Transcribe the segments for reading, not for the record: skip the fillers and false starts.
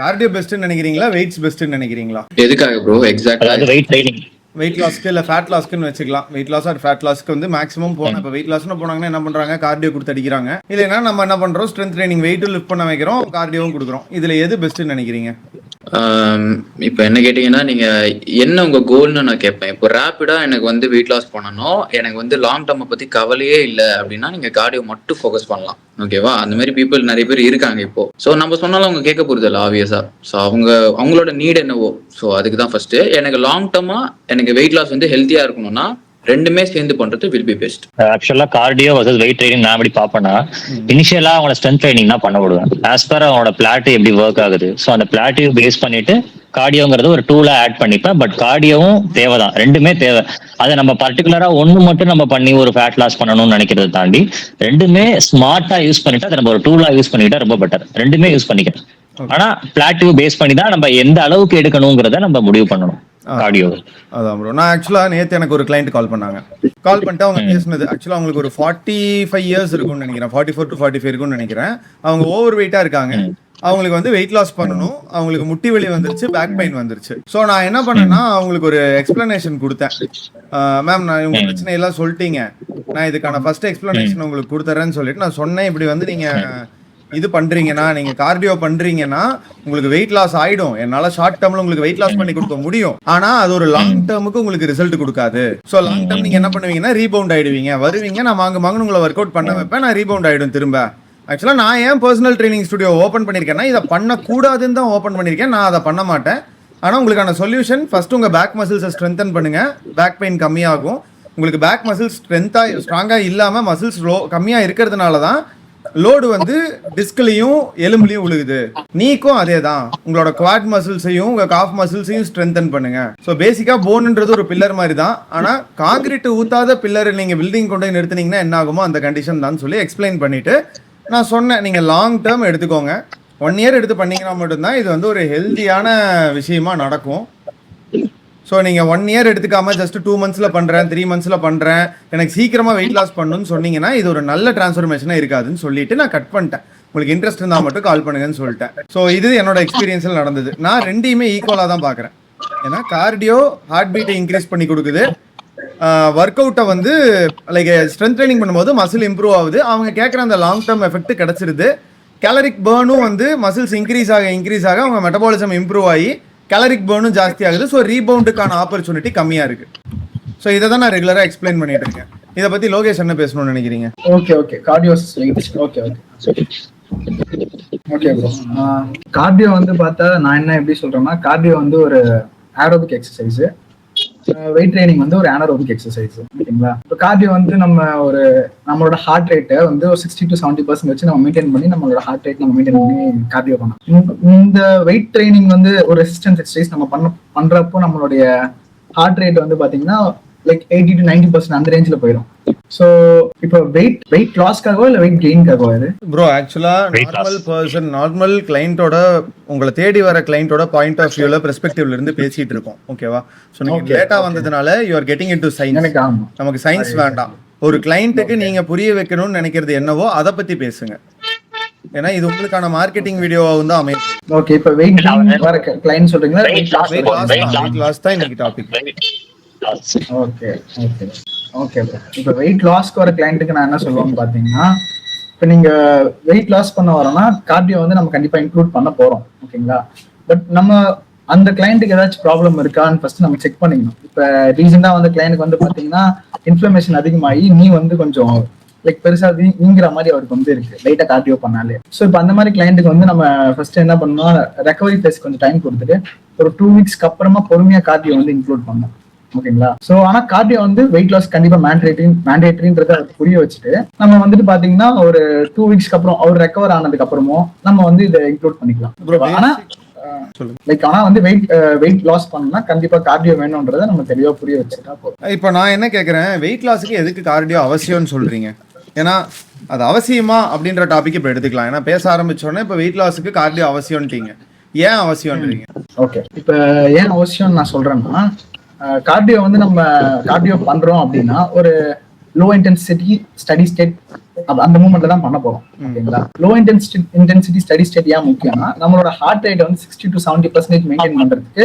Cardio பெஸ்ட்னு நினைக்கிறீங்களா weights பெஸ்ட்னு நினைக்கிறீங்களா? எதுக்காக ப்ரோ எக்ஸாக்ட்டா? அதாவது வெயிட் ட்ரைனிங் வெயிட் லாஸ்க்கு இல்லை ஃபேட் லாஸ்க்குன்னு வச்சுக்கலாம். வெயிட் லாஸ் ஆர் ஃபேட் லாஸ்க்கு வந்து மேக்ஸிமம் போனால் இப்போ வெயிட் லாஸ்னு போனாங்கன்னா என்ன பண்ணுறாங்க, கார்டியோ கொடுத்து அடிக்கிறாங்க. இல்லைன்னா நம்ம என்ன பண்ணுறோம், ஸ்ட்ரென்த் ட்ரைனிங் வெயிட்டும் லிஃப்ட் பண்ண வைக்கிறோம், கார்டியோவும் கொடுக்குறோம். இதில் எது பெஸ்ட்டுன்னு நினைக்கிறீங்க? இப்போ என்ன கேட்டிங்கன்னா, நீங்கள் என்ன உங்கள் கோல்னு நான் கேட்பேன். இப்போ ரேப்பிடாக எனக்கு வந்து வெயிட் லாஸ் பண்ணணும், எனக்கு வந்து லாங் டர்மை பற்றி கவலையே இல்லை அப்படின்னா நீங்கள் கார்டியோ மட்டும் ஃபோக்கஸ் பண்ணலாம். ஓகேவா? அந்த மாதிரி பீப்புள் நிறைய பேர் இருக்காங்க இப்போ. ஸோ நம்ம சொன்னாலும் அவங்க கேட்க போகிறது இல்லை ஆப்வியஸாக. ஸோ அவங்களோட நீட் என்னவோ, ஸோ அதுக்கு தான் ஃபர்ஸ்ட்டு. எனக்கு லாங் டர்மாக எனக்கு வெயிட் லாஸ் வந்து ஹெல்த்தியாக இருக்கணும்னா ரெண்டுமே சேர்ந்து பண்றது வில் பி பெஸ்ட். ஆக்சுவலா கார்டியோ வர்சஸ் வெயிட் ட்ரைனிங் நான் எப்படி பாப்பேன்னா, இனிஷியலா அவங்களோட ஸ்ட்ரென்த் ட்ரைனிங் தான் பண்ண விடுவேன். ஆஸ் பர் அவங்களோட பிளாட் எப்படி ஒர்க் ஆகுது, ஸோ அந்த பிளாட்டையும் பேஸ் பண்ணிட்டு கார்டியோங்கிறது ஒரு டூலா ஆட் பண்ணிப்பேன். பட் கார்டியோவும் தேவைதான், ரெண்டுமே தேவை. அதை நம்ம பர்டிகுலரா ஒண்ணு மட்டும் நம்ம பண்ணி ஒரு ஃபேட் லாஸ் பண்ணணும்னு நினைக்கிறத தாண்டி ரெண்டுமே ஸ்மார்ட்டா யூஸ் பண்ணிட்டு அதை நம்ம ஒரு டூலா யூஸ் பண்ணிட்டா ரொம்ப பெட்டர். ரெண்டுமே யூஸ் பண்ணிக்கிறேன். ஆனா பிளாட்டிவ் பேஸ் பண்ணி தான் நம்ம எந்த அளவுக்கு எடுக்கணுங்கிறத நம்ம முடிவு பண்ணணும். கார்டியோ அதான் ப்ரோ. நான் ஆக்சுவலாக நேற்று எனக்கு ஒரு கிளைண்ட் கால் பண்ணாங்க. கால் பண்ணிட்டு அவங்க பேசுனது ஆக்சுவலாக அவங்களுக்கு ஒரு 45 இயர்ஸ் இருக்கும்னு நினைக்கிறேன், 44 to 45 இருக்கும்னு நினைக்கிறேன். அவங்க ஓவர் வெயிட்டாக இருக்காங்க. அவங்களுக்கு வந்து வெயிட் லாஸ் பண்ணணும், அவங்களுக்கு முட்டி வலி வந்துருச்சு, பேக் பெயின் வந்துருச்சு. ஸோ நான் என்ன பண்ணேன்னா அவங்களுக்கு ஒரு எக்ஸ்பிளனேஷன் கொடுத்தேன். மேம், நான் உங்க பிரச்சனை எல்லாம் சொல்லிட்டீங்க, நான் இதுக்கான ஃபர்ஸ்ட் எக்ஸ்பிளனேஷன் உங்களுக்கு கொடுத்துறேன்னு சொல்லிட்டு நான் சொன்னேன். இப்படி வந்து நீங்க இது பண்றீங்கன்னா, நீங்க கார்டியோ பண்றீங்கன்னா உங்களுக்கு வெயிட் லாஸ் ஆயிடும். என்னால ஷார்ட் டேர்ம்ல உங்களுக்கு வெயிட் லாஸ் பண்ணி கொடுக்க முடியும், ஆனா அது ஒரு லாங் டேர்முக்கு உங்களுக்கு ரிசல்ட் கொடுக்காது. ஸோ லாங் டேர்ம் நீங்க என்ன பண்ணுவீங்கன்னா ரீபவுண்ட் ஆயிடுவீங்க, வருவீங்க, நான் வாங்க உங்களை ஒர்க் அவுட் பண்ண வைப்பேன், நான் ரீபவுண்ட் ஆயிடும் திரும்ப. ஆக்சுவலா நான் ஏன் பர்சனல் ட்ரைனிங் ஸ்டுடியோ ஓப்பன் பண்ணிருக்கேன்னா இதை பண்ணக்கூடாதுன்னு தான் ஓப்பன் பண்ணிருக்கேன். நான் அதை பண்ண மாட்டேன். ஆனா உங்களுக்கான சொல்யூஷன் ஃபர்ஸ்ட் உங்க பேக் மசில்ஸை ஸ்ட்ரென்தன் பண்ணுங்க, பேக் பெயின் கம்மியாகும். உங்களுக்கு பேக் மசில்ஸ் ஸ்ட்ராங்கா இல்லாம மசில்ஸ் கம்மியா இருக்கிறதுனால தான் லோடு வந்து டிஸ்க்லையும் எலும்புலையும் விழுகுது. நீக்கும் அதே தான், உங்களோட குவாட் மசில்ஸையும் உங்க காஃப் மசில்ஸையும் ஸ்ட்ரென்தன் பண்ணுங்க. ஸோ பேசிக்கா போன்ன்றது ஒரு பில்லர் மாதிரி தான். ஆனா காங்கிரீட் ஊத்தாத பில்லர் நீங்க பில்டிங் கொண்டு போய் நிறுத்தினீங்கன்னா என்ன ஆகுமோ அந்த கண்டிஷன் தான் சொல்லி எக்ஸ்பிளைன் பண்ணிட்டு நான் சொன்னேன், நீங்க லாங் டேர்ம் எடுத்துக்கோங்க, 1 இயர் எடுத்து பண்ணீங்கன்னா மட்டும்தான் இது வந்து ஒரு ஹெல்த்தியான விஷயமா நடக்கும். ஸோ நீங்கள் 1 இயர் எடுத்துக்காம ஜஸ்ட் 2 மந்த்ஸில் பண்ணுறேன், 3 மந்த்ஸில் பண்ணுறேன், எனக்கு சீக்கிரமாக வெயிட் லாஸ் பண்ணணும்னு சொன்னீங்கன்னா இது ஒரு நல்ல டிரான்ஸ்ஃபர்மேஷனாக இருக்காதுன்னு சொல்லிட்டு நான் கட் பண்ணிட்டேன். உங்களுக்கு இன்ட்ரெஸ்ட் இருந்தால் மட்டும் கால் பண்ணுங்கன்னு சொல்லிட்டேன். ஸோ இது என்னோட எக்ஸ்பீரியன்ஸில் நடந்தது. நான் ரெண்டையுமே ஈக்குவலாக தான் பார்க்குறேன். ஏன்னா கார்டியோ ஹார்ட் பீட்டை இன்க்ரீஸ் பண்ணி கொடுக்குது, ஒர்க் அவுட்டை வந்து லைக் ஸ்ட்ரென்த் ட்ரைனிங் பண்ணும்போது மசில் இம்ப்ரூவ் ஆகுது, அவங்க கேட்குற அந்த லாங் டேர்ம் எஃபெக்ட் கிடச்சிருது. கேலரிக் பர்னும் வந்து மசில்ஸ் இன்க்ரீஸ் ஆக அவங்க மெட்டபாலிசம் இம்ப்ரூவ் ஆகி கேலரிக் பர்னும் ஜாஸ்தி ஆகுது. ஸோ ரீபவுண்டுக்கான ஆப்பர்ச்சுனிட்டி கம்மியாக இருக்குது. ஸோ இதை தான் நான் ரெகுலராக எக்ஸ்பிளைன் பண்ணிட்டு இருக்கேன். இதை பற்றி லோகேஷ் என்ன பேசணும்னு நினைக்கிறீங்க? Okay cardio bro. கார்டியோ வந்து பார்த்தா நான் என்ன எப்படி சொல்றேன்னா, கார்டியோ வந்து ஒரு ஏரோபிக் எக்ஸசைஸ், வெயிட் ட்ரைனிங் வந்து ஒரு அனரோபிக் எக்ஸசைஸ். ஓகேங்களா? இப்போ கார்டியோ வந்து நம்மளோட ஹார்ட் ரேட்டை வந்து ஒரு 60 to 70% வச்சு நம்ம மெயின்டைன் பண்ணி நம்மளோட ஹார்ட் ரேட் நம்ம மெயின்டைன் பண்ணி கார்டியோ பண்ணலாம். இந்த வெயிட் ட்ரைனிங் வந்து ஒரு ரெசிஸ்டன்ஸ் எக்ஸசைஸ் நம்ம பண்றப்போ நம்மளுடைய ஹார்ட் ரேட் வந்து பாத்தீங்கன்னா லைக் 80 to 90% அந்த ரேஞ்சில் போயிடும். ஸோ இப்போ வெயிட் லாஸ்க்காகவோ இல்லை வெயிட் கெயின்காகவோ இது ப்ரோ? ஆக்சுவலாக நார்மல் கிளைண்டோட உங்களை தேடி வர கிளைண்டோட பாயிண்ட் ஆஃப் வியூல பெர்ஸ்பெக்டிவ்ல இருந்து பேசிட்டு இருக்கோம். ஓகேவா? ஸோ நீங்கள் லேட்டாக வந்ததுனால you are getting into science. நமக்கு சயின்ஸ் வேண்டாம். ஒரு கிளைண்ட்டுக்கு நீங்க புரிய வைக்கணும்னு நினைக்கிறது என்னவோ அதை பத்தி பேசுங்க. ஏன்னா இது உங்களுக்கான மார்க்கெட்டிங் வீடியோவா வந்து அமையும். ஓகே, இப்போ வெயிட் வர கிளைண்ட் சொல்றீங்களா? வெயிட் லாஸ் தான் இன்னைக்கு டாபிக். Okay bro. இப்போ வெயிட் லாஸ்க்கு வர கிளைண்ட்டுக்கு நான் என்ன சொல்லுவேன்னு பார்த்தீங்கன்னா, இப்போ நீங்க வெயிட் லாஸ் பண்ண வரோம்னா கார்டியோ வந்து நம்ம கண்டிப்பா இன்க்ளூட் பண்ண போறோம். ஓகேங்களா? பட் நம்ம அந்த கிளைண்ட்டுக்கு ஏதாச்சும் ப்ராப்ளம் இருக்கான்னு ஃபர்ஸ்ட் நம்ம செக் பண்ணிக்கணும். இப்போ ரீசெண்டா வந்து கிளைண்ட்டுக்கு வந்து பார்த்தீங்கன்னா இன்ஃப்ளமேஷன் அதிகமாகி நீ வந்து கொஞ்சம் லைக் பெருசா நீங்கிற மாதிரி அவருக்கு வந்து இருக்கு லைட்டா கார்டியோ பண்ணாலே. ஸோ இப்போ அந்த மாதிரி கிளைண்ட்டுக்கு வந்து நம்ம ஃபர்ஸ்ட் என்ன பண்ணணும், ரெக்கவரி ஃபேஸ் கொஞ்சம் டைம் கொடுத்துட்டு ஒரு 2 வீக்ஸ்க்கு அப்புறமா பொறுமையா கார்டியோ வந்து இன்க்ளூட் பண்ணணும். ஓகேங்களா? சோ ஆனா கார்டியோ வந்து வெயிட் லாஸ் கண்டிப்பா மேண்டேட்டரின்றத புரிய வச்சுட்டு நம்ம வந்துட்டு பாத்தீங்கன்னா ஒரு 2 வீக்ஸ்க்கு அப்புறம் அவர் ரெக்கவர் ஆனதுக்கு அப்புறமும் நம்ம வந்து இதை இன்க்ளூட் பண்ணிக்கலாம். ஆனா ஆனா வந்து வெயிட் லாஸ் பண்ணா கண்டிப்பா கார்டியோ வேணும்ன்றத நம்ம தெளிவா புரிய வச்சுட்டா போதும். இப்போ நான் என்ன கேட்கறேன், வெயிட் லாஸுக்கு எதுக்கு கார்டியோ அவசியம்னு சொல்றீங்க? ஏன்னா அது அவசியமா அப்படின்ற டாபிக் இப்போ எடுத்துக்கலாம். ஏன்னா பேச ஆரம்பிச்சோன்னே இப்போ வெயிட் லாஸுக்கு கார்டியோ அவசியம்ன்றீங்க, ஏன் அவசியம்ன்றீங்க? ஓகே, இப்போ ஏன் அவசியம் நான் சொல்றேன்னா, கார்டியோ வந்து நம்ம கார்டியோ பண்றோம் அப்படின்னா ஒரு லோ இன்டென்சிட்டி ஸ்டடி ஸ்டேட் அந்த மூவ்மெண்ட்ல தான் பண்ண போறோம். ஓகேங்களா? லோ இன்டென்சிட்டி ஸ்டடி ஸ்டேட் ஏன் முக்கியம்னா நம்மளோட ஹார்ட் ரேட் வந்து 60 to 70% மெயின்டைன் பண்றதுக்கு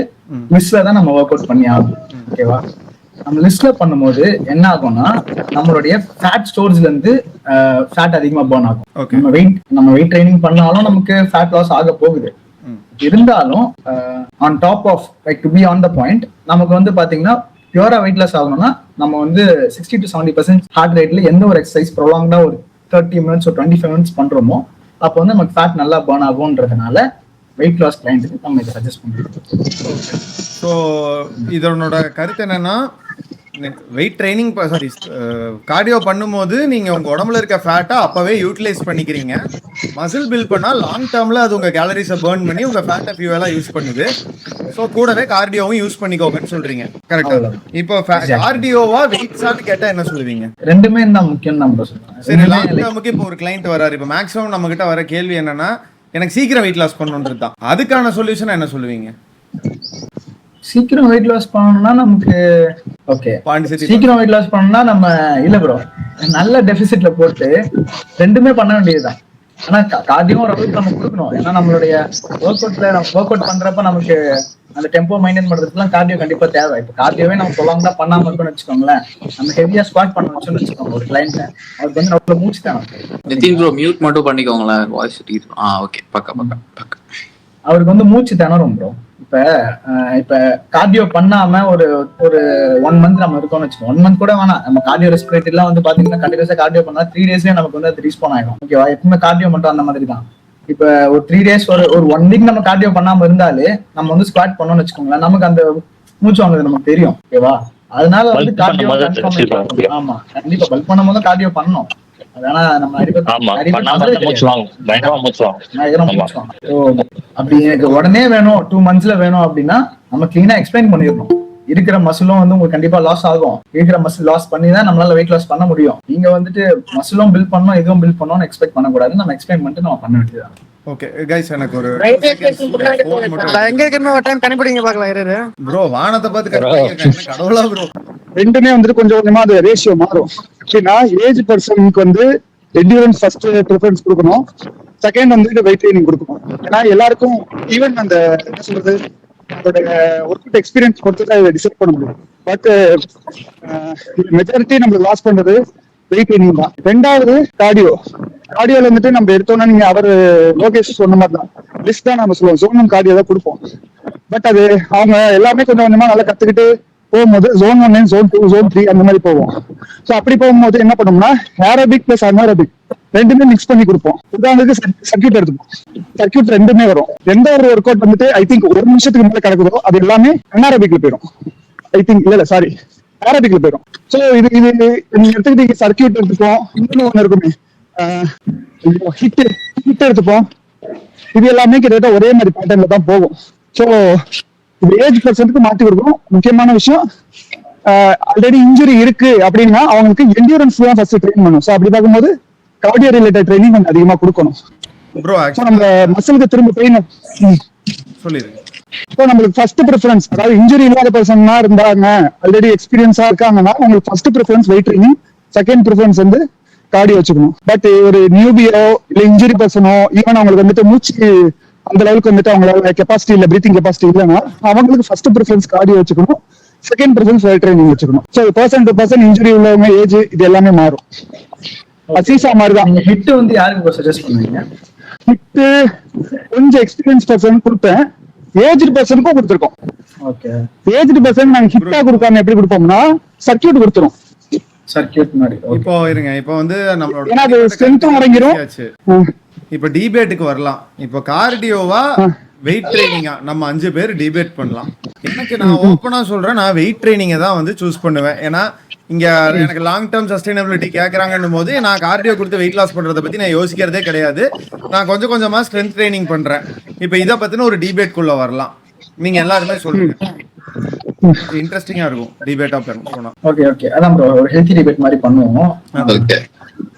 லிஸ்ட்ல தான் நம்ம ஒர்க் அவுட் பண்ணி ஆகும். ஓகேவா? நம்ம லிஸ்ட்ல பண்ணும்போது என்ன ஆகும்னா நம்மளுடைய ஃபேட் ஸ்டோர்ஸ்ல இருந்து ஃபேட் அதிகமா பர்ன் ஆகும். நம்ம வெயிட் ட்ரைனிங் பண்ணாலும் நமக்கு ஃபேட் லாஸ் ஆக போகுது. இருந்தாலும் on top of like to be on the point நமக்கு வந்து பாத்தீங்கன்னா பியூரா வெயிட் லாஸ் ஆகணும்னா நம்ம வந்து 60 to 70% ஹார்ட் ரேட்ல எந்த ஒரு எக்ஸசைஸ் ப்ரொலாங்டா ஒரு 30 minutes or 25 minutes பண்றோமோ அப்போ வந்து நமக்கு ஃபேட் நல்லா பர்ன் ஆகும்ன்றதுனால வெயிட் லாஸ் கிளைண்ட்டுக்கு நம்ம இதை சஜஸ்ட் பண்ணுறோம். ஸோ இதனோட கருத்து என்னன்னா வெயிட் ட்ரைனிங் சாரி கார்டியோ பண்ணும்போது நீங்க உங்க உடம்புல இருக்க ஃபேட்டை அப்பவே யூட்டிலைஸ் பண்ணிக்கிறீங்க. மசில் பில்ட் பண்ணா லாங் டேர்ம்ல அது உங்க கேலரிஸை பர்ன் பண்ணி உங்க ஃபேட்டை ஃபியூவலா யூஸ் பண்ணுது. ஸோ கூடவே கார்டியோவும் யூஸ் பண்ணிக்கோங்கன்னு சொல்றீங்க. கரெக்டா? இப்போ கார்டியோவா வெயிட்ஸான்னு கேட்டா என்ன சொல்லுவீங்க? ரெண்டுமே தான் முக்கியம் நம்ம சொல்றோம். சரி, லாங் டேர்முக்கு இப்போ ஒரு கிளைண்ட் வராரு. இப்போ மேக்ஸிமம் நம்ம கிட்ட வர கேள்வி என்னன்னா எனக்கு சீக்கிரம் வெயிட் லாஸ் பண்ணணுன்றது தான். அதுக்கான சொல்யூஷன் என்ன சொல்லுவீங்க? சீக்கிரம் வெயிட் லாஸ் பண்ணணும்னா நமக்கு ஓகே சீக்கிரம் வெயிட் லாஸ் பண்ணணும்னா நம்ம இல்ல ப்ரோ நல்ல டெபிசிட்ல போட்டு ரெண்டுமே பண்ண வேண்டியதுதான். ஆனா கார்டியோ ஓரளவுக்கு நம்ம கொடுக்கணும். ஏன்னா நம்மளுடைய ஒர்க் அவுட் பண்றப்ப நமக்கு அந்த டெம்போ மெயின்டைன் பண்றதுக்குலாம் கார்டியோ கண்டிப்பா தேவை. இப்போ கார்டியோவே நம்ம சொல்லாம தான் பண்ணாம இருக்கோம்னு வச்சுக்கோங்களேன். நம்ம ஹெவியா ஸ்குவாட் பண்ண வச்சோம்னு வச்சுக்கோங்க ஒரு கிளைண்ட் அவருக்கு வந்து அவ்வளவு மூச்சு தேவை. மியூட் மட்டும் பண்ணிக்கோங்களேன் வாய்ஸ். ஓகே பக்கா அவருக்கு வந்து மூச்சு திணறும் ப்ரோ. இப்ப கார்டியோ பண்ணாம ஒரு 1 month நம்ம இருக்கோம்னு வச்சுக்கோம். 1 month கூட வேணாம். நம்ம கார்டியோ ரெஸ்பிரேட்டரி எல்லாம் வந்து பாத்தீங்கன்னா கண்டினியூஸா கார்டியோ பண்ணா 3 daysலயே நமக்கு வந்து அது ரீஸ்பான் ஆயிடும். ஓகேவா? எப்பவுமே கார்டியோ மட்டும் அந்த மாதிரி தான். இப்ப ஒரு 3 days ஒரு 1 week நம்ம கார்டியோ பண்ணாம இருந்தாலே நம்ம வந்து ஸ்குவாட் பண்ணோம்னு வச்சுக்கோங்களேன் நமக்கு அந்த மூச்சு வாங்குறது நமக்கு தெரியும். ஓகேவா? அதனால வந்து கார்டியோ ஆமா கண்டிப்பா பல்க் பண்ணும் போது கார்டியோ பண்ணணும். அப்படி எனக்கு உடனே வேணும் 2 monthsல வேணும் அப்படின்னா நம்ம கிளீனா எக்ஸ்பிளைன் பண்ணிடணும். இருக்கிற மசிலும் வந்து உங்களுக்கு கண்டிப்பா லாஸ் ஆகும். இருக்கிற மசில் லாஸ் பண்ணி தான் நம்மளால வெயிட் லாஸ் பண்ண முடியும். நீங்க வந்துட்டு மசிலும் பில்ட் பண்ணணும் இதுவும் பில்ட் பண்ணணும்னு எக்ஸ்பெக்ட் பண்ணக்கூடாது. நம்ம எக்ஸ்பிளைன் பண்ணிட்டு நம்ம பண்ண வேண்டியதுதான். ஓகே கைஸ் எனக்கு ஒரு எங்க இருக்கணும் ஒரு டைம் கண்டுபிடிங்க பார்க்கலாம். இரு ப்ரோ வானத்தை பார்த்து கண்டுபிடிங்க கடவுளா ப்ரோ. ரெண்டுமே வந்துட்டு கொஞ்சம் கொஞ்சமா அது ரேஷியோ மாறும். எப்படின்னா ஏஜ் பர்சனுக்கு வந்து என்டியூரன்ஸ் ஃபர்ஸ்ட் ப்ரிஃபரன்ஸ் கொடுக்கணும். செகண்ட் வந்துட்டு வெயிட் ட்ரைனிங் கொடுக்கணும். ஏன்னா எல்லாருக்கும் ஈவன் அந்த என்ன சொல்றது அதோட ஒர்க் எக்ஸ்பீரியன்ஸ் பொறுத்து தான் இதை டிசைட் பண்ண முடியும். பட் மெஜாரிட்டி நம்மளுக்கு லாஸ் பண்றது வெயிட் ட்ரைனிங் தான். ரெண்டாவது கார்டியோல வந்துட்டு நம்ம எடுத்தோம்னா நீங்க அவர் லோகேஷ் சொன்ன மாதிரி தான் லிஸ்ட் தான் நம்ம சொல்லுவோம். ஜோன் 1 கார்டியோ தான் கொடுப்போம். பட் அது அவங்க எல்லாமே கொஞ்சம் கொஞ்சமா நல்லா கத்துக்கிட்டு போகும்போது Zone 1, Zone 2, Zone 3 அந்த மாதிரி போவோம். ஸோ அப்படி போகும்போது என்ன பண்ணோம்னா ஏரோபிக் பிளஸ் அனாரோபிக் ரெண்டுமே மிக்ஸ் பண்ணி கொடுப்போம். உதாரணத்துக்கு சர்க்யூட் எடுத்துப்போம். சர்க்யூட் ரெண்டுமே வரும். எந்த ஒரு ஒர்க் அவுட் வந்துட்டு ஐ திங்க் 1 நிமிஷத்துக்கு மேல கிடக்குதோ அது எல்லாமே அனாரோபிக்ல போயிடும். ஐ திங்க் இல்ல சாரி ஏரோபிக்ல போயிடும். ஸோ இது நீங்க எடுத்துக்கிட்டீங்க சர்க்யூட் எடுத்துப்போம். இன்னொன்னு ஒண்ணு இருக்குமே ஹிட் எடுத்துப்போம். இது எல்லாமே கிட்டத்தட்ட ஒரே மாதிரி பேட்டர்ன்ல தான் போகும். ஸோ இது ஏஜ் பர்சனுக்கு மாற்றி கொடுக்கணும். முக்கியமான விஷயம் ஆல்ரெடி இன்ஜுரி இருக்கு அப்படின்னா அவங்களுக்கு என்டியூரன்ஸ் தான் ஃபர்ஸ்ட் ட்ரெயின் பண்ணணும். ஸோ அப்படி பார்க்கும்போது கார்டியோ ரிலேட்டட் ட்ரைனிங் கொஞ்சம் அதிகமா கொடுக்கணும். ப்ரோ நம்ம மசிலுக்கு திரும்ப ட்ரெயின் சொல்லிருங்க. இப்போ நம்மளுக்கு ஃபர்ஸ்ட் ப்ரிஃபரன்ஸ் அதாவது இன்ஜுரி இல்லாத பர்சன்னா இருந்தாங்க ஆல்ரெடி எக்ஸ்பீரியன்ஸா இருக்காங்கன்னா உங்களுக்கு first preference weight training, second preference வந்து கார்டியோ வச்சுக்கணும். பட் ஒரு நியூபியோ இல்ல இன்ஜுரி பர்சனோ ஈவன் அவங்களுக்கு வந்துட்டு மூச்சு அந்த லெவலுக்கு வந்துட்டு அவங்களால கெப்பாசிட்டி இல்ல பிரீத்திங் கெப்பாசிட்டி இல்லைன்னா அவங்களுக்கு ஃபர்ஸ்ட் ப்ரிஃபரன்ஸ் கார்டியோ வச்சுக்கணும், செகண்ட் ப்ரிஃபரன்ஸ் வெயிட் ட்ரைனிங் வச்சுக்கணும். So person to person injury உள்ளவங்க ஏஜ் இது எல்லாமே மாறும். அசீசா மாதிரி தான். நீங்க ஹிட் வந்து யாருக்கு சஜஸ்ட் பண்ணுவீங்க? ஹிட் கொஞ்சம் எக்ஸ்பீரியன்ஸ் பர்சன் கொடுப்பேன், ஏஜ்டு பர்சனுக்கும் கொடுத்துருக்கோம். ஓகே ஏஜ்டு பர்சன் நாங்க ஹிட்டா கொடுக்காம எப்படி கொடுப்போம்னா சர்க்யூட் கொடுத்துரும். சர்க்யூட் மாதிரி இப்போ இருங்க. இப்போ வந்து நம்மளோட ஏன்னா அது ஸ்ட்ரென்த்தும் அடங்கிரும். இப்போ டிபேட்டுக்கு வரலாம். இப்போ கார்டியோவா வெயிட் ட்ரைனிங்கா நம்ம 5 பேர் டிபேட் பண்ணலாம். எனக்கு நான் ஓப்பனா சொல்றேன், நான் வெயிட் ட்ரைனிங்கை தான் வந்து சூஸ் பண்ணுவேன். ஏன்னா இங்க எனக்கு லாங் டேர்ம் சஸ்டைனபிலிட்டி கேட்கறாங்கன்னும் போது நான் கார்டியோ கொடுத்து வெயிட் லாஸ் பண்றதை பத்தி நான் யோசிக்கிறதே கிடையாது. நான் கொஞ்சம் கொஞ்சமா ஸ்ட்ரென்த் ட்ரைனிங் பண்றேன். இப்போ இதை பத்தின ஒரு டிபேட் குள்ள வரலாம். நீங்க எல்லாருமே சொல்லுங்க, இன்ட்ரெஸ்டிங்கா இருக்கும் டிபேட்டா போனா. ஓகே அதான் ப்ரோ ஒரு ஹெல்தி டிபேட் மாதிரி பண்ணுவோம். ஓகே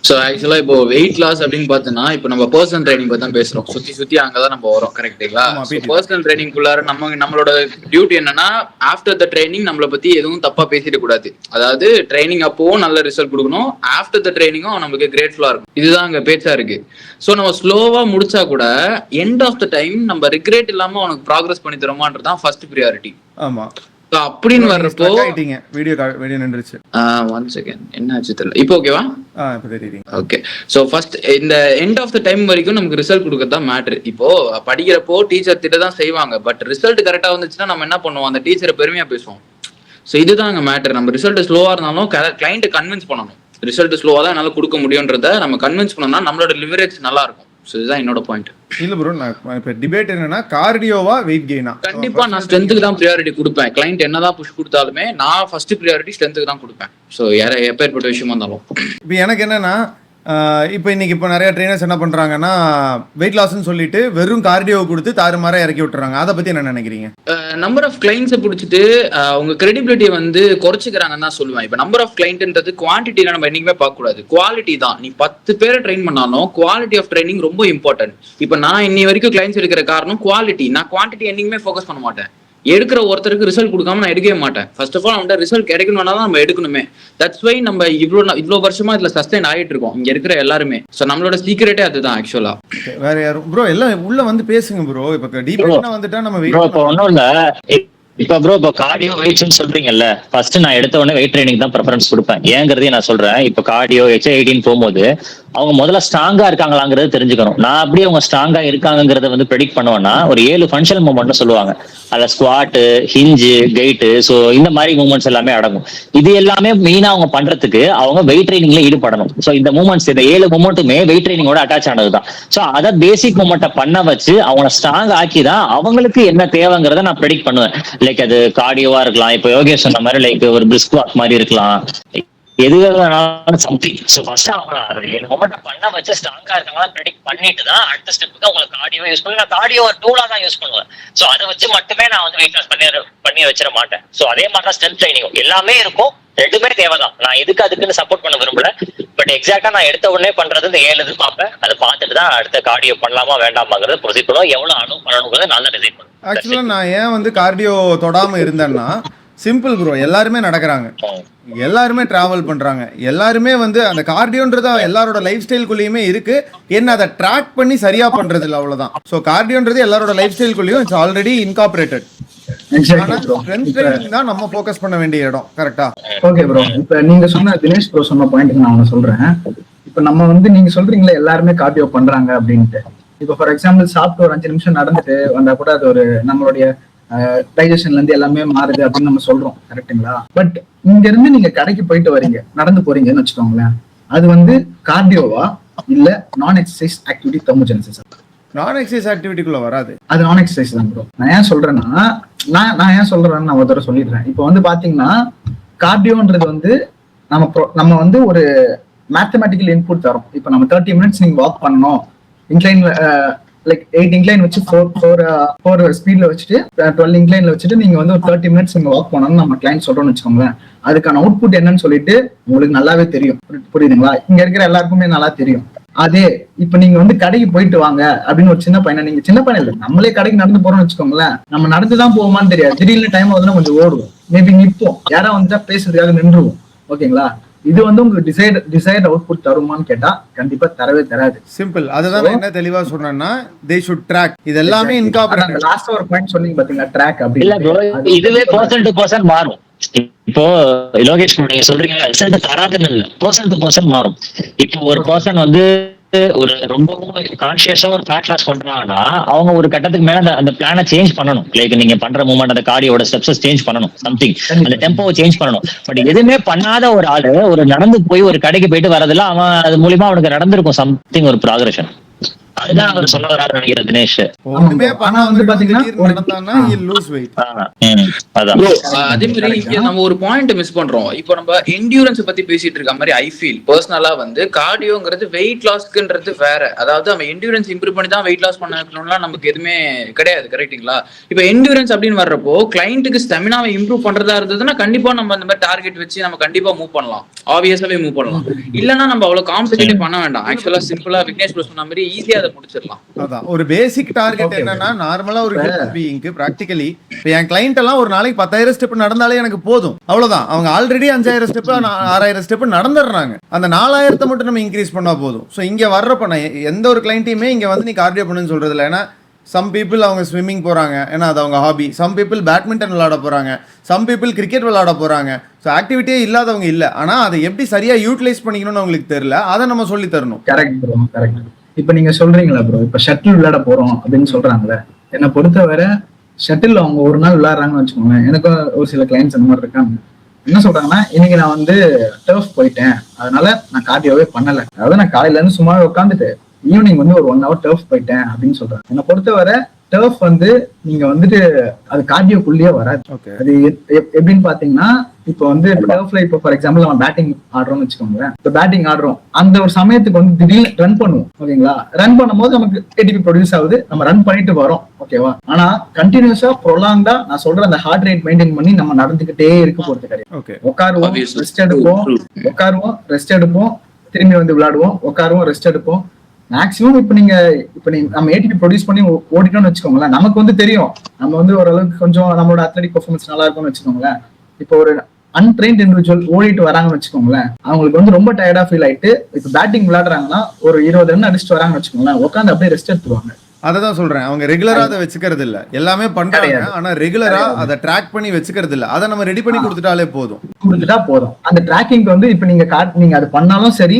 ஸோ ஆக்சுவலா இப்போ வெயிட் லாஸ் அப்படின்னு பார்த்தோன்னா இப்போ நம்ம பர்சனல் ட்ரைனிங் பத்தி தான் பேசுறோம். சுத்தி அங்கதான் நம்ம வரோம், கரெக்டுங்களா? பர்சனல் ட்ரைனிங்குள்ளார நம்மளோட டியூட்டி என்னன்னா ஆஃப்டர் த ட்ரைனிங் நம்மளை பத்தி எதுவும் தப்பா பேசிட கூடாது. அதாவது ட்ரைனிங் அப்பவும் நல்ல ரிசல்ட் கொடுக்கணும், ஆஃப்டர் த ட்ரைனிங்கும் நம்மளுக்கு கிரேட்ஃபுல்லா இருக்கும். இதுதான் அங்க பேச்சா இருக்கு. ஸோ நம்ம ஸ்லோவா முடிச்சா கூட எண்ட் ஆஃப் த டைம் நம்ம ரிக்ரெட் இல்லாம உனக்கு ப்ராக்ரஸ் பண்ணி தரோமான்றதான் ஃபர்ஸ்ட் ப்ரியாரிட்டி. ஆமா, அப்படின்னு வர்றப்போ வீடியோ நின்றுச்சு. ஒன் செகண்ட், என்ன ஆச்சு தெரியல. இப்போ ஓகேவா? ஓகே. ஸோ ஃபர்ஸ்ட் இந்த எண்ட் ஆஃப் த டைம் வரைக்கும் நமக்கு ரிசல்ட் கொடுக்கறதா மேட்ரு. இப்போ படிக்கிறப்போ டீச்சர் திட்ட தான் செய்வாங்க, பட் ரிசல்ட் கரெக்டா வந்துச்சுன்னா நம்ம என்ன பண்ணுவோம், அந்த டீச்சரை பெருமையா பேசுவோம். ஸோ இதுதான் அங்கே மேட்ரு. நம்ம ரிசல்ட் ஸ்லோவா இருந்தாலும் கிளைண்ட்டை கன்வின்ஸ் பண்ணணும். ரிசல்ட் ஸ்லோவா தான் என்னால கொடுக்க முடியும்ன்றத நம்ம கன்வின்ஸ் பண்ணோம்னா நம்மளோட லிவரேஜ் நல்லா இருக்கும். ஸோ இதுதான் என்னோட பாயிண்ட். இல்ல ப்ரோ, நான் இப்ப டிபேட் என்னன்னா கார்டியோவா வெயிட் கெயினா? கண்டிப்பா நான் ஸ்ட்ரென்த்துக்கு தான் ப்ரியாரிட்டி கொடுப்பேன். கிளைண்ட் என்னதான் புஷ் கொடுத்தாலுமே நான் ஃபர்ஸ்ட் ப்ரியாரிட்டி ஸ்ட்ரென்த்துக்கு தான் கொடுப்பேன். ஸோ எப்பேற்பட்ட விஷயமா இருந்தாலும். இப்போ எனக்கு என்னன்னா, இப்போ இன்னைக்கு இப்போ நிறைய ட்ரெயினர்ஸ் என்ன பண்றாங்கன்னா வெயிட் லாஸ்ன்னு சொல்லிட்டு வெறும் கார்டியோ கொடுத்து தாறுமாறா இறக்கி விட்டுறாங்க. அதை பத்தி என்ன நினைக்கிறீங்க? நம்பர் ஆஃப் கிளைண்ட்ஸை பிடிச்சிட்டு உங்க கிரெடிபிலிட்டியை வந்து குறைச்சிக்கிறாங்கன்னு தான் சொல்லுவேன். இப்போ நம்பர் ஆஃப் கிளைண்ட்ன்றது குவான்டிட்டியில நம்ம என்னைக்குமே பார்க்க கூடாது, குவாலிட்டி தான். நீ 10 பேரை ட்ரெயின் பண்ணாலும் குவாலிட்டி ஆஃப் ட்ரைனிங் ரொம்ப இம்பார்ட்டன்ட். இப்போ நான் இன்னி வரைக்கும் கிளைண்ட்ஸ் எடுக்கிற காரணம் குவாலிட்டி. நான் குவான்டிட்டி என்னைக்குமே ஃபோக்கஸ் பண்ண மாட்டேன். எடுக்கிற ஒருத்தருக்கு ரிசல்ட் கொடுக்காம நான் எடுக்கவே மாட்டேன். ஃபர்ஸ்ட் ஆஃப் ஆல் அவன்கிட்ட ரிசல்ட் கிடைக்கணும்னா தான் நம்ம எடுக்கணுமே. தட்ஸ் வை நம்ம இவ்வளோ வருஷமா இதுல சஸ்டைன் ஆகிட்டு இருக்கோம் இங்க இருக்கிற எல்லாருமே. ஸோ நம்மளோட சீக்ரெட்டே அதுதான் ஆக்சுவலா. வேற யாரும் ப்ரோ எல்லாம் உள்ள வந்து பேசுங்க ப்ரோ. இப்போ டீப்னா வந்துட்டா நம்ம ப்ரோ இப்போ ஒன்றும் இல்லை. இப்போ ப்ரோ இப்போ கார்டியோ வெயிட்ஸ்ன்னு சொல்றீங்கல்ல, ஃபர்ஸ்ட் நான் எடுத்த உடனே வெயிட் ட்ரைனிங் தான் ப்ரிஃபரன்ஸ் கொடுப்பேன். ஏங்கிறதையும் நான் சொல்றேன். இப்போ கார்டியோ HIIT போகும்போது அவங்க முதல்ல ஸ்ட்ராங்கா இருக்காங்களாங்கிறது தெரிஞ்சுக்கணும். நான் அப்படியே அவங்க ஸ்ட்ராங்கா இருக்காங்கிறத வந்து ப்ரெடிக்ட் பண்ணுவேன்னா ஒரு 7 ஃபங்க்ஷனல் மூவ்மெண்ட்னு சொல்லுவாங்க. அதில் ஸ்குவாட்டு, ஹிஞ்சு, கெயிட்டு, ஸோ இந்த மாதிரி மூவ்மெண்ட்ஸ் எல்லாமே அடங்கும். இது எல்லாமே மெயினா அவங்க பண்றதுக்கு அவங்க வெயிட் ட்ரைனிங்ல ஈடுபடணும். ஸோ இந்த மூவ்மெண்ட்ஸ், இந்த 7 மூவ்மெண்ட்டுமே வெயிட் ட்ரைனிங்கோட அட்டாச் ஆனதுதான். ஸோ அதை பேசிக் மூவ்மெண்ட்டை பண்ண வச்சு அவங்கள ஸ்ட்ராங் ஆக்கி தான் அவங்களுக்கு என்ன தேவைங்கிறத நான் ப்ரெடிக்ட் பண்ணுவேன். லைக் அது கார்டியோவா இருக்கலாம், இப்போ யோகேஷ் சொன்ன மாதிரி லைக் ஒரு பிரிஸ்க் வாக் மாதிரி இருக்கலாம், எது வேணாலும் சம்திங். ஸோ ஃபர்ஸ்ட் அவங்க மொமெண்ட் பண்ண வச்சு ஸ்ட்ராங்கா இருக்காங்களா ப்ரெடிக்ட் பண்ணிட்டு தான் அடுத்த ஸ்டெப்புக்கு உங்களுக்கு கார்டியோ யூஸ் பண்ணி, நான் கார்டியோ ஒரு டூலா தான் யூஸ் பண்ணுவேன். ஸோ அதை வச்சு மட்டுமே நான் வந்து வெயிட் லாஸ் பண்ணி வச்சிட மாட்டேன். ஸோ அதே மாதிரி தான் ஸ்ட்ரென்த் ட்ரைனிங் எல்லாமே இருக்கும். ரெண்டுமே தேவைதான். நான் அதுக்குன்னு சப்போர்ட் பண்ண விரும்பல. பட் எக்ஸாக்டா நான் எடுத்த உடனே பண்றது இந்த 7 இது பார்ப்பேன். அதை பார்த்துட்டு தான் அடுத்த கார்டியோ பண்ணலாமா வேண்டாமாங்கிறது ப்ரொசீட் பண்ணுவோம். எவ்வளவு அலோவ் பண்ணணுங்கிறத நல்லா டிசைட் பண்ணுவேன். ஆக்சுவலா நான் ஏன் வந்து கார்டியோ தொடாம இருந்தேன்னா சிம்பிள் ப்ரோ. எல்லாருமே நடக்கிறாங்க, எல்லாருமே டிராவல் பண்றாங்க, எல்லாருமே வந்து அந்த கார்டியோன்றது எல்லாரோட லைஃப் ஸ்டைல்குள்ளேயுமே இருக்கு. என்ன அதை ட்ராக் பண்ணி சரியா பண்றது இல்லை, அவ்வளவுதான். ஸோ கார்டியோன்றது எல்லாரோட லைஃப் ஸ்டைல்குள்ளேயும் இட்ஸ் ஆல்ரெடி இன்கார்பரேட்டட். தான் நம்ம ஃபோக்கஸ் பண்ண வேண்டிய இடம். கரெக்டா? Okay bro. இப்ப நீங்க சொன்ன தினேஷ் ப்ரோ சொன்ன பாயிண்ட் நான் ஒண்ணு சொல்றேன். இப்ப நம்ம வந்து நீங்க சொல்றீங்களா எல்லாருமே கார்டியோ பண்றாங்க அப்படின்ட்டு. இப்ப ஃபார் எக்ஸாம்பிள் சாப்பிட்டு ஒரு 5 நிமிஷம் நடந்துட்டு வந்தா கூட அது ஒரு நம்மளுடைய டைஜஷன்ல இருந்து எல்லாமே மாறுது அப்படின்னு நம்ம சொல்றோம், கரெக்டுங்களா? பட் இங்க இருந்து நீங்க கடைக்கு போயிட்டு வரீங்க, நடந்து போறீங்கன்னு வச்சுக்கோங்களேன், அது வந்து கார்டியோவா இல்ல நான் எக்ஸசைஸ் ஆக்டிவிட்டி தெர்மோஜெனிசிஸ்? நான் எக்ஸசைஸ் ஆக்டிவிட்டிக்குள்ள வராது, அது நான் எக்ஸசைஸ் தான் ப்ரோ. நான் ஏன் சொல்றேன்னா நான் ஏன் சொல்றேன்னு நான் ஒரு தடவை சொல்லிடுறேன். இப்போ வந்து பாத்தீங்கன்னா கார்டியோன்றது வந்து நம்ம வந்து ஒரு மேத்தமெட்டிக்கல் இன்புட் தரும். இப்போ நம்ம 30 மினிட்ஸ் நீங்க வாக் பண்ணணும், இன்க்ளைன்ல லைக் 8 இன்க்ளைன் வச்சு 4 ஸ்பீட்ல வச்சுட்டு 12 இன்க்ளைன்ல வச்சுட்டு நீங்க வந்து ஒரு 30 மினிட்ஸ் நீங்க வாக் பண்ணணும்னு நம்ம கிளைண்ட் சொல்றோம்னு வச்சுக்கோங்களேன். அதுக்கான அவுட்புட் என்னன்னு சொல்லிட்டு உங்களுக்கு நல்லாவே தெரியும், புரியுதுங்களா? இங்க இருக்கிற எல்லாருக்குமே நல்லா தெரியும். அதே இப்ப நீங்க வந்து கடைக்கு போயிட்டு வாங்க அப்படின்னு ஒரு சின்ன பையனை, நீங்க சின்ன பையன் இல்லை, நம்மளே கடைக்கு நடந்து போறோம்னு வச்சுக்கோங்களேன், நம்ம நடந்துதான் போவோமான்னு தெரியாது. திடீர்னு டைம் ஆகுதுன்னா கொஞ்சம் ஓடுவோம், மேபி நிற்போம், யாரா வந்துட்டா பேசுறதுக்காக நின்றுவோம். ஓகேங்களா? இது வந்து உங்களுக்கு டிசைட் அவுட்புட் தருமான்னு கேட்டா கண்டிப்பா தரவே தராது. சிம்பிள். அதுதான் என்ன தெளிவா சொன்னேன்னா they should track. இது எல்லாமே இன்கார்பரேட். லாஸ்ட் ஒரு பாயிண்ட் சொன்னீங்க பாத்தீங்களா, ட்ராக் அப்படி இல்ல ப்ரோ, இதுவே பர்சன் டு பர்சன் மாறும். இப்போ லோகேஷ் நீங்க சொல்றீங்க ரிசல்ட் தராதுன்னு இல்ல, பர்சன் டு பர்சன் மாறும். இப்போ ஒரு பர்சன் வந்து ஒரு ரொம்பவும் கான்சியஸா ஒரு ஃபேட் லாஸ் பண்றாங்கன்னா அவங்க ஒரு கட்டத்துக்கு மேல அந்த பிளானை சேஞ்ச் பண்ணணும். லைக் நீங்க பண்ற மூவ்மெண்ட், அந்த கார்டியோட ஸ்டெப்ஸ் சேஞ்ச் பண்ணணும், சம்திங் அந்த டெம்போவை சேஞ்ச் பண்ணணும். பட் எதுவுமே பண்ணாத ஒரு ஆளு ஒரு நடந்து போய் ஒரு கடைக்கு போயிட்டு வரதுல அவன் அது மூலியமா அவனுக்கு நடந்திருக்கும் சம்திங் ஒரு ப்ராக்ரஷன். அதுதான் அவர் சொல்ல வராரு நினைக்கிறேன் தினேஷ். ஒண்ணுமே ஆனா பண்ணாம வந்து பாத்தீங்கன்னா திடீர்னு நடந்தான்னா he'll lose weight. அதான் Bro, அதே மாதிரி இங்க நம்ம ஒரு பாயிண்ட் மிஸ் பண்றோம். இப்போ நம்ம என்டியூரன்ஸ் பத்தி பேசிட்டு இருக்க மாதிரி ஐ ஃபீல் பர்சனலா வந்து கார்டியோங்கிறது வெயிட் லாஸ்க்குன்றது வேற. அதாவது நம்ம என்டியூரன்ஸ் இம்ப்ரூவ் பண்ணி தான் வெயிட் லாஸ் பண்ணணும்லாம் நமக்கு எதுவுமே கிடையாது, கரெக்ட்டுங்களா? இப்போ என்டியூரன்ஸ் அப்படின்னு வர்றப்போ கிளைண்ட்டுக்கு ஸ்டெமினாவை இம்ப்ரூவ் பண்றதா இருந்ததுன்னா கண்டிப்பா நம்ம அந்த மாதிரி டார்கெட் வச்சு நம்ம கண்டிப்பா மூவ் பண்ணலாம், ஆப்வியஸாவே மூவ் பண்ணலாம். இல்லன்னா நம்ம அவ்வளவு காம்ப்ளிகேட் பண்ண வேண்டாம். ஆக்சுவலா சிம்பிளா விக்னேஷ் ப்ரோ சொன்ன மாதிரி ஈஸியா அதை முடிச்சிடலாம். அதான் ஒரு பேசிக் டார்கெட் என்னன்னா, நார்மலா ஒரு ஹியூமன் பீயிங்க்கு பிராக்டிகலி இப்போ என் கிளைண்ட் எல்லாம் ஒரு நாளைக்கு 10,000 ஸ்டெப் நடந்தாலே எனக்கு போதும், அவ்வளவுதான். அவங்க ஆல்ரெடி 5,000 ஸ்டெப் 6,000 ஸ்டெப் நடந்துடுறாங்க. அந்த 4,000 மட்டும் நம்ம இன்க்ரீஸ் பண்ணா போதும். ஸோ இங்க வர்றப்ப நான் எந்த ஒரு கிளைண்ட்டையுமே இங்க வந்து நீ கார்டியோ பண்ணுன்னு சொல்றது இல்லை. ஏன்னா சம் பீப்புள் அவங்க ஸ்விம்மிங் போறாங்க, ஏன்னா அது அவங்க ஹாபி. சம் பீப்புள் பேட்மிண்டன் விளையாட போறாங்க, சம் பீப்புள் கிரிக்கெட் விளையாட போறாங்க. ஸோ ஆக்டிவிட்டியே இல்லாதவங்க இல்லை. ஆனா அதை எப்படி சரியா யூட்டிலைஸ் பண்ணிக்கணும்னு அவங்களுக்கு தெரியல, அதை நம்ம சொல்லி தரணும். Correct bro, correct. இப்ப நீங்க சொல்றீங்களா ப்ரோ, இப்ப ஷட்டில் விளையாட போறோம் அப்படின்னு சொல்றாங்களே, என்னை பொறுத்தவரை ஷட்டில் அவங்க ஒரு நாள் விளையாடுறாங்கன்னு வச்சுக்கோங்க. எனக்கும் ஒரு சில கிளைண்ட்ஸ் அந்த மாதிரி இருக்காங்க. என்ன சொல்றாங்கன்னா, இன்னைக்கு நான் வந்து டர்ஃப் போயிட்டேன், அதனால நான் கார்டியோவே பண்ணல. அதாவது நான் காலையில இருந்து சும்மாவே உட்காந்துட்டு ஈவினிங் வந்து ஒரு 1 hour டர்ஃப் போயிட்டேன் அப்படின்னு சொல்றாங்க. என்னை பொறுத்தவரை டர்ஃப் வந்து நீங்க வந்துட்டு அது கார்டியோக்குள்ளேயே வராது. அது எப்படின்னு பாத்தீங்கன்னா, இப்போ வந்து டர்ஃப்ல இப்போ ஃபார் எக்ஸாம்பிள் நம்ம பேட்டிங் ஆடுறோம்னு வச்சுக்கோங்களேன். இப்போ பேட்டிங் ஆடுறோம், அந்த ஒரு சமயத்துக்கு வந்து திடீர்னு ரன் பண்ணுவோம், ஓகேங்களா? ரன் பண்ணும்போது நமக்கு ஏடிபி ப்ரொடியூஸ் ஆகுது, நம்ம ரன் பண்ணிட்டு வரோம், ஓகேவா? ஆனா கண்டினியூஸா ப்ரொலாங்கா நான் சொல்ற அந்த ஹார்ட் ரேட் மெயின்டைன் பண்ணி நம்ம நடந்துகிட்டே இருக்க போறது கிடையாது. உட்காருவோம், ரெஸ்ட் எடுப்போம், உட்காருவோம், ரெஸ்ட் எடுப்போம், திரும்பி வந்து விளையாடுவோம், உட்காருவோம், ரெஸ்ட் எடுப்போம். மேக்ஸிமம் இப்ப நீங்க நம்ம ஏடிபி ப்ரொடியூஸ் பண்ணி ஓடிட்டோம்னு வச்சுக்கோங்களேன், நமக்கு வந்து தெரியும் நம்ம வந்து ஓரளவுக்கு கொஞ்சம் நம்மளோட அத்லெட்டிக் பெர்ஃபார்மன்ஸ் நல்லா இருக்கும்னு வச்சுக்கோங்களேன். இப்போ ஒரு அன்ட்ரெயின்ட் இண்டிவிஜுவல் ஓடிட்டு வராங்கன்னு வச்சுக்கோங்களேன், அவங்களுக்கு வந்து ரொம்ப டயர்டா ஃபீல் ஆயிட்டு இப்போ பேட்டிங் விளையாடுறாங்கன்னா ஒரு 20 ரன் அடிச்சுட்டு வராங்கன்னு வச்சுக்கோங்களேன், உட்காந்து அப்படியே ரெஸ்ட் எடுத்துருவாங்க. அததான் சொல்றேன், அவங்க ரெகுலரா அதை வச்சுக்கிறது இல்ல. எல்லாமே பண்றாங்க, ஆனா ரெகுலரா அதை ட்ராக் பண்ணி வச்சுக்கிறது இல்ல. அதை நம்ம ரெடி பண்ணி கொடுத்துட்டா போதும். அந்த ட்ராக்கிங் வந்து இப்ப நீங்க அது பண்ணாலும் சரி,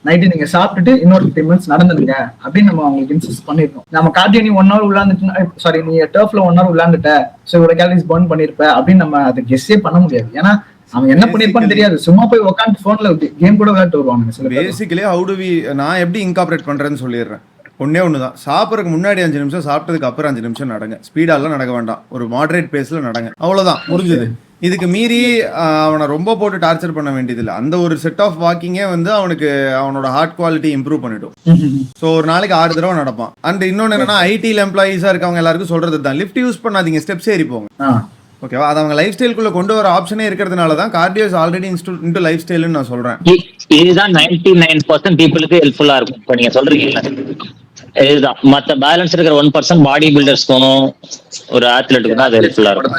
நைட்டு நீங்க சாப்பிட்டுட்டு இன்னொரு 3 minutes நடந்துருங்க அப்படின்னு நம்ம அவங்களுக்கு இன்சிஸ்ட் பண்ணிருக்கோம். நம்ம கார்டியோ நீ 1 hour விளையாண்டுட்டு, சாரி நீ டர்ஃப்ல 1 hour விளையாண்டுட்ட, சோ இவ்வளவு கேலரிஸ் பர்ன் பண்ணிருப்ப அப்படின்னு நம்ம அதை கெஸ்ஸே பண்ண முடியாது. ஏன்னா அவன் என்ன பண்ணிருப்பான்னு தெரியாது. சும்மா போய் உட்காந்து போன்ல கேம் கூட விளையாட்டு வருவாங்க. பேசிக்கலி நான் எப்படி இன்கார்பரேட் பண்றேன்னு சொல்லிடுறேன். ஒண்ணுதான், சாப்பிட்றதுக்கு முன்னாடி 5 நிமிஷம், சாப்பிட்டதுக்கு அப்புறம் 5 நிமிஷம் நடங்க. ஸ்பீடாலாம் நடக்க வேண்டாம், ஒரு மாடரேட் பேஸ்ல நடங்க, அவ்வளவுதான், முடிஞ்சது. இதுக்கு மீறி அவனை ரொம்ப போட்டு டார்ச்சர் பண்ண வேண்டியதில்லை. அந்த ஒரு செட் ஆஃப் வாக்கிங்கே வந்து அவனுக்கு அவனோட ஹார்ட் குவாலிட்டி இம்ப்ரூவ் பண்ணிடும். ஸோ ஒரு நாளைக்கு 6 தடவை நடப்பான். அண்ட் இன்னொன்னு என்னன்னா, ஐடியில் எம்ப்ளாயீஸா இருக்கவங்க எல்லாருக்கும் சொல்றது தான், லிஃப்ட் யூஸ் பண்ணாதீங்க, ஸ்டெப்ஸ் ஏறி போங்க, ஓகேவா? அது அவங்க லைஃப் ஸ்டைலுக்குள்ள கொண்டு வர ஆப்ஷனே இருக்கிறதுனால தான் கார்டியோ இஸ் ஆல்ரெடி இன்டு லைஃப் ஸ்டைல்னு நான் சொல்றேன். இதுதான் 99% பீப்புளுக்கு ஹெல்ப்ஃபுல்லா இருக்கும். இப்போ நீங்க சொல்றீங்க இதுதான். மத்த பேலன்ஸ் இருக்கிற 1% பாடி பில்டர்ஸ்க்கும் ஒரு அத்லெட்டுக்கு தான் அது ஹெல்ப்ஃபுல்லா இருக்கும்.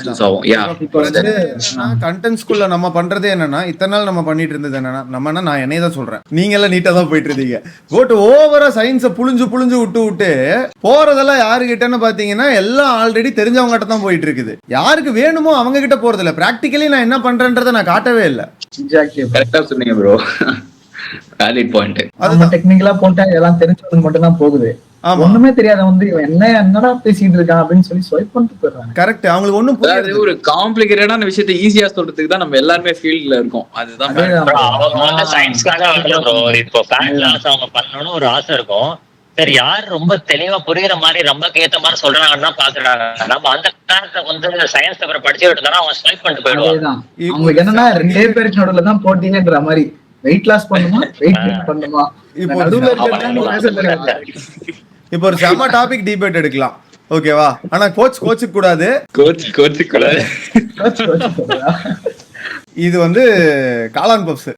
கண்டென்ட்ஸ்குள்ள நம்ம பண்றதே என்னன்னா, இத்தனை நாள் நம்ம பண்ணிட்டு இருந்தது என்னன்னா, நான் என்னைய தான் சொல்றேன், நீங்க எல்லாம் நீட்டா தான் போயிட்டு இருந்தீங்க. போட்டு ஓவரா சயின்ஸை புழிஞ்சு விட்டு போறதெல்லாம் யாருகிட்டன்னு பாத்தீங்கன்னா, எல்லாம் ஆல்ரெடி தெரிஞ்சவங்ககிட்ட தான் போயிட்டு இருக்குது. யாருக்கு வேணுமோ அவங்க கிட்ட போறது இல்ல. பிராக்டிகலி நான் என்ன பண்றேன்றதை நான் காட்டவே இல்லை. கரெக்டா சொன்னீங்க ப்ரோ, வேலிட் பாயிண்ட். அது டெக்னிக்கலா போட்டா எல்லாம் தெரிஞ்சவங்க மட்டும் தான் போகுது. ஒண்ணுமே தெரியாத வந்து என்னடா பேசிட்டு இருக்கான் அப்படின்னு சொல்லி ஸ்வைப் பண்ணிட்டு போயிடுறாங்க. கரெக்ட், அவங்களுக்கு ஒண்ணும் புரியாது. ஒரு காம்ப்ளிகேட்டடான விஷயத்தை ஈஸியா சொல்றதுக்கு தான் நம்ம எல்லாருமே ஃபீல்ட்ல இருக்கோம். அதுதான் சயின்ஸ்க்காக இப்போ ஃபேட் லாஸ் அவங்க பண்ணணும்னு ஒரு ஆசை இருக்கும். சரி, யார் ரொம்ப தெளிவா புரியுற மாதிரி ரொம்ப கேத்த மாதிரி சொல்றாங்கன்னா பாக்குறாங்க. நம்ம அந்த காலத்துல வந்து சயின்ஸ் பேப்பர் படிச்சு விட்டுனா அவங்க ஸ்வைப் பண்ணிட்டு போயிடுவாங்க. அவங்களுக்கு என்னன்னா 2 பேருக்கு நடுவுல தான் போட்டிங்கன்ற மாதிரி, வெயிட் லாஸ் பண்ணுமா வெயிட் கெயின் பண்ணுமா, இப்போ ஒரு செம டாபிக் டிபேட் எடுக்கலாம், ஓகேவா? ஆனா கோச்சுக்கு கூடாது, இது வந்து காளான் பப்ஸ்.